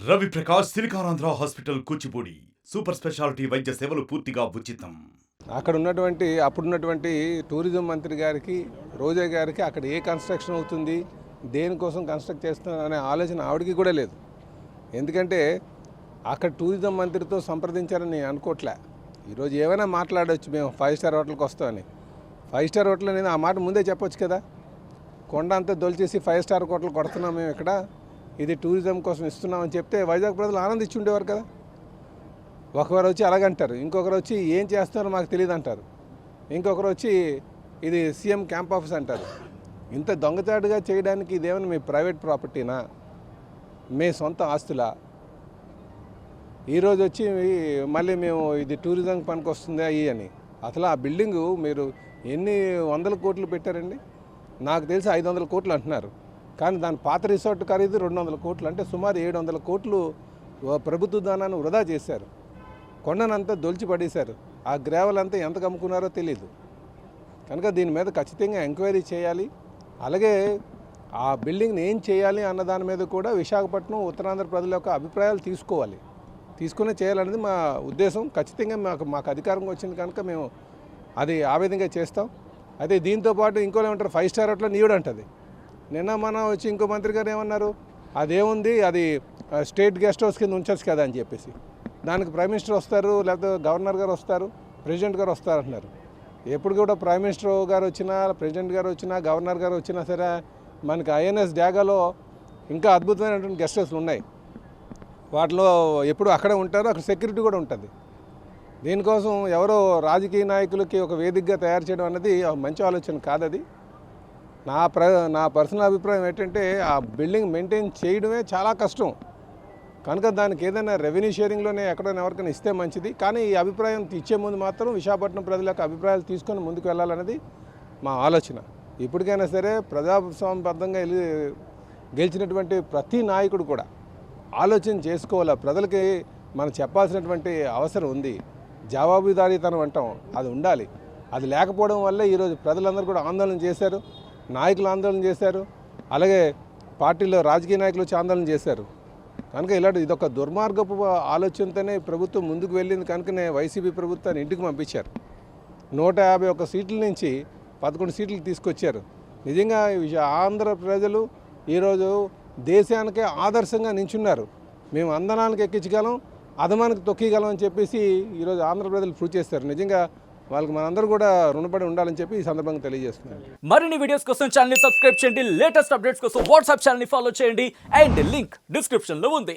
Ravi Prakash Siliconandhra hospital Kuchipudi super speciality వైద్య సేవలు పూర్తిగా ఉచితం. అక్కడ ఉన్నటువంటి అప్పుడున్నటువంటి టూరిజం మంత్రి గారికి రోజా గారికి అక్కడ ఏ కన్స్ట్రక్షన్ అవుతుంది, దేనికోసం కన్స్ట్రక్ట్ చేస్తున్నారు అనే ఆలోచన ఆవిడకి కూడా లేదు. ఎందుకంటే అక్కడ టూరిజం మంత్రితో సంప్రదించారని నేను అనుకోవట్లే. ఈరోజు ఏమైనా మాట్లాడవచ్చు, మేము 5 స్టార్ హోటల్కి వస్తామని. 5 స్టార్ హోటల్ అనేది ఆ మాట ముందే చెప్పొచ్చు కదా. కొండ అంతా దొలిచేసి 5 స్టార్ హోటల్ కొడుతున్నాం మేము ఇక్కడ, ఇది టూరిజం కోసం ఇస్తున్నామని చెప్తే వైజాగ్ ప్రజలు ఆనందించి ఉండేవారు కదా. ఒకరు వచ్చి అలాగంటారు, ఇంకొకరు వచ్చి ఏం చేస్తున్నారో మాకు తెలియదు అంటారు, ఇంకొకరు వచ్చి ఇది సీఎం క్యాంప్ ఆఫీస్ అంటారు. ఇంత దొంగచాటుగా చేయడానికి ఇదేమైనా మీ ప్రైవేట్ ప్రాపర్టీనా, మీ సొంత ఆస్తులా? ఈరోజు వచ్చి మళ్ళీ మేము ఇది టూరిజం పనికి వస్తుంది అయ్యి అని. అసలు ఆ బిల్డింగు మీరు ఎన్ని వందల కోట్లు పెట్టారండి? నాకు తెలిసి 500 కోట్లు అంటున్నారు, కానీ దాని పాత రిసార్ట్ ఖరీదు 200 కోట్లు, అంటే సుమారు 700 కోట్లు ప్రభుత్వ ధనాన్ని వృధా చేశారు. కొండనంతా దొలిచి పడేశారు. ఆ గ్రావెల్ అంతా ఎంత కమ్ముకున్నారో తెలియదు. కనుక దీని మీద ఖచ్చితంగా ఎంక్వైరీ చేయాలి. అలాగే ఆ బిల్డింగ్ని ఏం చేయాలి అన్న దాని మీద కూడా విశాఖపట్నం ఉత్తరాంధ్ర ప్రజల యొక్క అభిప్రాయాలు తీసుకునే చేయాలనేది మా ఉద్దేశం. ఖచ్చితంగా మాకు అధికారంగా వచ్చింది కనుక మేము అది ఆ విధంగా చేస్తాం. అయితే దీంతోపాటు ఇంకోళ్ళు ఏమంటారు, 5 స్టార్ హోటల్ నీవుడు అంటుంది. నిన్న మన వచ్చి ఇంకో మంత్రి గారు ఏమన్నారు, అదేముంది అది స్టేట్ గెస్ట్ హౌస్ కింద ఉంచచ్చు కదా అని చెప్పేసి. దానికి ప్రైమ్ మినిస్టర్ వస్తారు, లేకపోతే గవర్నర్ గారు వస్తారు, ప్రెసిడెంట్ గారు వస్తారు అంటున్నారు. ఎప్పుడు కూడా ప్రైమ్ మినిస్టర్ గారు వచ్చినా, ప్రెసిడెంట్ గారు వచ్చినా, గవర్నర్ గారు వచ్చినా సరే మనకి ఐఎన్ఎస్ డ్యాగాలో ఇంకా అద్భుతమైనటువంటి గెస్ట్ హౌస్లు ఉన్నాయి. వాటిలో ఎప్పుడు అక్కడే ఉంటారు, అక్కడ సెక్యూరిటీ కూడా ఉంటుంది. దీనికోసం ఎవరో రాజకీయ నాయకులకి ఒక వేదికగా తయారు చేయడం అన్నది మంచి ఆలోచన కాదది. నా పర్సనల్ అభిప్రాయం ఏంటంటే ఆ బిల్డింగ్ మెయింటైన్ చేయడమే చాలా కష్టం. కనుక దానికి ఏదైనా రెవెన్యూ షేరింగ్లోనే ఎక్కడైనా ఎవరికైనా ఇస్తే మంచిది. కానీ ఈ అభిప్రాయం ఇచ్చే ముందు మాత్రం విశాఖపట్నం ప్రజల యొక్క అభిప్రాయాలు తీసుకొని ముందుకు వెళ్ళాలన్నది మా ఆలోచన. ఇప్పటికైనా సరే ప్రజాస్వామ్యబద్ధంగా గెలిచినటువంటి ప్రతి నాయకుడు కూడా ఆలోచన చేసుకోవాలి. ప్రజలకి మనం చెప్పాల్సినటువంటి అవసరం ఉంది. జవాబుదారీతనం అంటాం, అది ఉండాలి. అది లేకపోవడం వల్లే ఈరోజు ప్రజలందరూ కూడా ఆందోళన చేశారు, నాయకులు ఆందోళన చేశారు, అలాగే పార్టీలో రాజకీయ నాయకులు వచ్చి ఆందోళన చేశారు. కనుక ఇదొక దుర్మార్గపు ఆలోచనతోనే ప్రభుత్వం ముందుకు వెళ్ళింది. కనుకనే వైసీపీ ప్రభుత్వాన్ని ఇంటికి పంపించారు. 151 సీట్ల నుంచి 11 సీట్లు తీసుకొచ్చారు. నిజంగా ఆంధ్ర ప్రజలు ఈరోజు దేశానికే ఆదర్శంగా నించున్నారు. మేము అందనానికి ఎక్కించగలం, అధమానికి తొక్కిగలం అని చెప్పేసి ఈరోజు ఆంధ్ర ప్రజలు ప్రూవ్ చేస్తారు. నిజంగా వాళ్ళకి మనందరూ కూడా రుణపడి ఉండాలని చెప్పి ఈ సందర్భంగా తెలియజేస్తున్నాను. మరిన్ని వీడియోస్ కోసం ఛానల్ ని సబ్స్క్రైబ్ చేయండి, లేటెస్ట్ అప్డేట్స్ కోసం వాట్సాప్ ఛానల్ ని ఫాలో చేయండి, అండ్ లింక్ డిస్క్రిప్షన్ లో ఉంది.